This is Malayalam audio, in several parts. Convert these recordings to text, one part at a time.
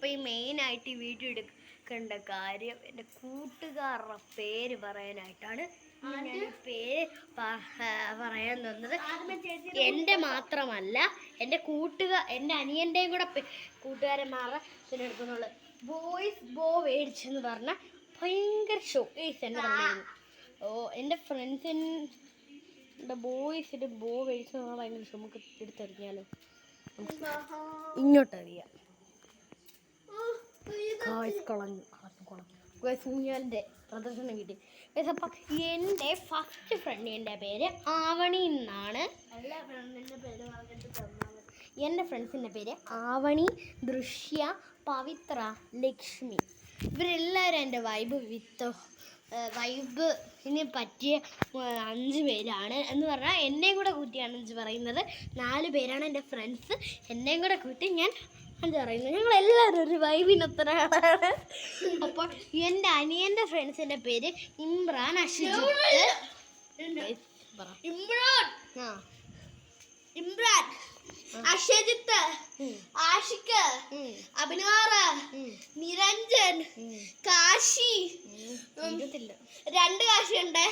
ഇപ്പം ഈ മെയിനായിട്ട് ഈ വീഡിയോ എടുക്കേണ്ട കാര്യം എൻ്റെ കൂട്ടുകാരുടെ പേര് പറയാനായിട്ടാണ്. ഞാൻ പേര് പറയാൻ തന്നത് എൻ്റെ മാത്രമല്ല, എൻ്റെ അനിയൻ്റെയും കൂടെ കൂട്ടുകാരന്മാരുടെ തിരഞ്ഞെടുക്കുന്നുള്ളു. ബോയ്സ് ബോ മേടിച്ചെന്ന് പറഞ്ഞാൽ ഭയങ്കര ഷോക്കേസ് എന്നെ തന്നെയായിരുന്നു. എൻ്റെ ഫ്രണ്ട്സിൻ്റെ ബോയ്സിൻ്റെ ബോ മേടിച്ചെന്ന് പറഞ്ഞാൽ ഭയങ്കര ഷോ. നമുക്ക് എടുത്തെറിഞ്ഞാലോ? ഇങ്ങോട്ടറിയാം. ഊഞ്ഞാലിൻ്റെ പ്രദർശനം കിട്ടി. അപ്പം എൻ്റെ ഫസ്റ്റ് ഫ്രണ്ടിൻ്റെ പേര് ആവണി എന്നാണ്. എൻ്റെ ഫ്രണ്ട്സിൻ്റെ പേര് ആവണി, ദൃശ്യ, പവിത്ര, ലക്ഷ്മി. ഇവരെല്ലാവരും എൻ്റെ വൈബിന് പറ്റിയ 5 പേരാണ്. എന്ന് പറഞ്ഞാൽ എന്നെയും കൂടെ കൂട്ടിയാണ് 5 പറയുന്നത്. 4 പേരാണ് എൻ്റെ ഫ്രണ്ട്സ്. എന്നെയും കൂടെ കൂട്ടി ഞാൻ 5 പറയുന്നത്. ഞങ്ങളെല്ലാവരും ഒരു വൈബിനൊത്തരാണ്. അപ്പോൾ എൻ്റെ അനിയൻ്റെ ഫ്രണ്ട്സിൻ്റെ പേര് ഇമ്രാൻ, അഷിജിത്ത്, അഷജിത്ത്, ആഷിഖ്, അഭിനാറ്, നിരഞ്ജൻ, കാശി. 2 കാശിയുണ്ട്.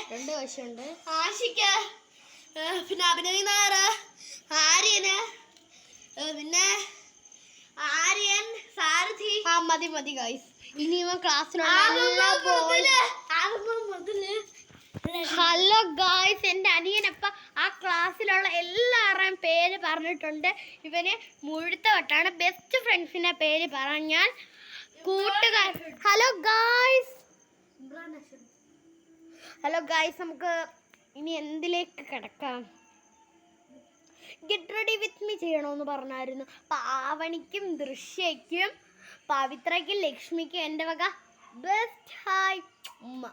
ആഷിഖ്, പിന്നെ അഭിനയിനാറ്, ആര്യന്, പിന്നെ ആര്യൻ, സാരഥി. മതി ഗൈസ്. ഇനി ഇവൻ ക്ലാസ്സിലുള്ള ഹലോ ഗായ്സ്, എൻ്റെ അനിയനപ്പ ആ ക്ലാസ്സിലുള്ള എല്ലാവരുടെയും പേര് പറഞ്ഞിട്ടുണ്ട്. ഇവന് മുഴുത്ത വട്ടാണ്. ബെസ്റ്റ് ഫ്രണ്ട്സിൻ്റെ പേര് പറഞ്ഞാൽ ഹലോ ഗായ്സ്, നമുക്ക് ഇനി എന്തിലേക്ക് കിടക്കാം? ഗെറ്റ് റെഡി വിത്ത് മീ ചെയ്യണമെന്ന് പറഞ്ഞായിരുന്നു. പാവണിക്കും ദൃശ്യയ്ക്കും പവിത്രയ്ക്കും ലക്ഷ്മിക്കും എൻ്റെ വക ബെസ്റ്റ് ഹായ് ഉമ്മ.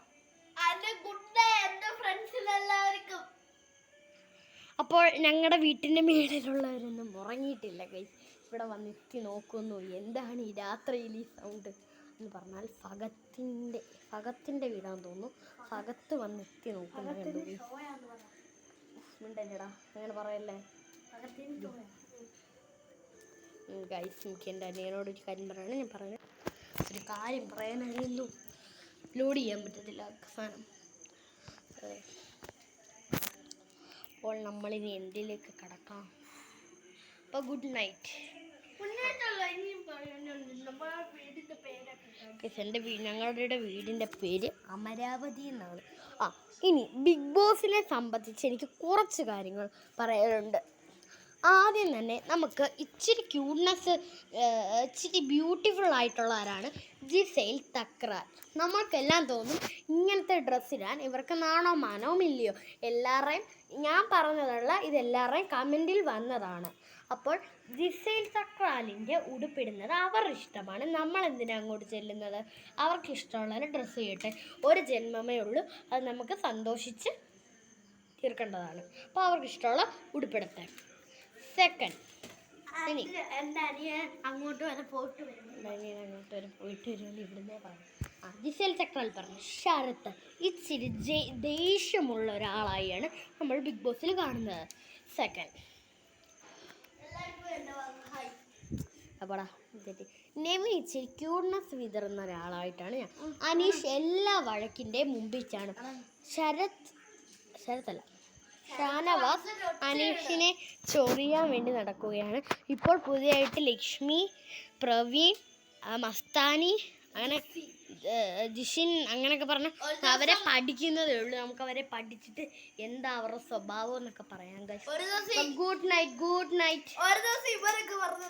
അപ്പോൾ ഞങ്ങളുടെ വീട്ടിൻ്റെ മേളിലുള്ളവരൊന്നും ഉറങ്ങിയിട്ടില്ല ഗൈസ്. ഇവിടെ വന്നെത്തി നോക്കുന്നു എന്താണ് ഈ രാത്രിയിൽ ഈ സൗണ്ട് എന്ന് പറഞ്ഞാൽ ഫഗത്തിൻ്റെ വീടാന്ന് തോന്നുന്നു. ഫഗത്ത് വന്നെത്തി നോക്കുന്നുണ്ട്. മിണ്ടല്ലേടാ, അങ്ങനെ പറയല്ലേ ഗൈസ്. എനിക്ക് എൻ്റെ അനിയനോട് ഒരു കാര്യം പറയണം. ഞാൻ ഒരു കാര്യം പറയാനായിരുന്നു. ലോഡ് ചെയ്യാൻ പറ്റത്തില്ല സാധനം. അപ്പോൾ നമ്മളിനി എന്തിലേക്ക് കടക്കാം? അപ്പോൾ ഗുഡ് നൈറ്റ്. ഞങ്ങളുടെ വീടിൻ്റെ പേര് അമരാവതി എന്നാണ്. ഇനി ബിഗ് ബോസിനെ സംബന്ധിച്ച് എനിക്ക് കുറച്ച് കാര്യങ്ങൾ പറയാനുണ്ട്. ആദ്യം തന്നെ നമുക്ക് ഇച്ചിരി ക്യൂട്ട്നെസ്, ഇച്ചിരി ബ്യൂട്ടിഫുൾ ആയിട്ടുള്ള ആരാണ് ജിസൈൽ തക്രാർ. നമ്മൾക്കെല്ലാം തോന്നും ഇങ്ങനത്തെ ഡ്രസ്സിടാൻ ഇവർക്ക് നാണോ മാനവും ഇല്ലയോ. എല്ലാവരുടെയും ഞാൻ പറഞ്ഞതല്ല, ഇതെല്ലാവരുടെയും കമൻറ്റിൽ വന്നതാണ്. അപ്പോൾ ജിസൈൽ തക്രാലിൻ്റെ ഉടുപ്പിടുന്നത് അവരുടെ ഇഷ്ടമാണ്. നമ്മളെന്തിനാണ് അങ്ങോട്ട് ചെല്ലുന്നത്? അവർക്ക് ഇഷ്ടമുള്ളതിന് ഡ്രസ്സ് ചെയ്യട്ടെ. ഒരു ജന്മമേ ഉള്ളൂ, അത് നമുക്ക് സന്തോഷിച്ച് തീർക്കേണ്ടതാണ്. അപ്പോൾ അവർക്ക് ഇഷ്ടമുള്ള ഉടുപ്പിടട്ടെ. സെക്കൻഡ്, എൻ്റെ അനിയൻ അങ്ങോട്ട് വരെ പോയിട്ട് വരുന്നുണ്ട്. ഇവിടുന്നേ പറഞ്ഞു. ജിസൈൽ തക്രാൽ പറഞ്ഞു ശരത്ത് ഇച്ചിരി ദേഷ്യമുള്ള ഒരാളായാണ് നമ്മൾ ബിഗ് ബോസിൽ കാണുന്നത്. സെക്കൻഡ്, അപ്പോടാ നെമി ഇച്ചിരി ക്യൂട്ട്നെസ് വിതറുന്ന ഒരാളായിട്ടാണ് ഞാൻ. അനീഷ് എല്ലാ വഴക്കിൻ്റെയും മുമ്പിച്ചാണ്. ശരത്തല്ല ഷാനവാസ് അനീഷിനെ ചൊറിയാൻ വേണ്ടി നടക്കുകയാണ്. ഇപ്പോൾ പുതിയതായിട്ട് ലക്ഷ്മി, പ്രവീൺ, മസ്താനി, അങ്ങനെ ജിഷിൻ അങ്ങനെയൊക്കെ പറഞ്ഞ് അവരെ പഠിക്കുന്നതേ ഉള്ളൂ. നമുക്ക് അവരെ പഠിച്ചിട്ട് എന്താ അവരുടെ സ്വഭാവം എന്നൊക്കെ പറയാം. Good night. ഒരു ദിവസം ഇവരൊക്കെ പറഞ്ഞു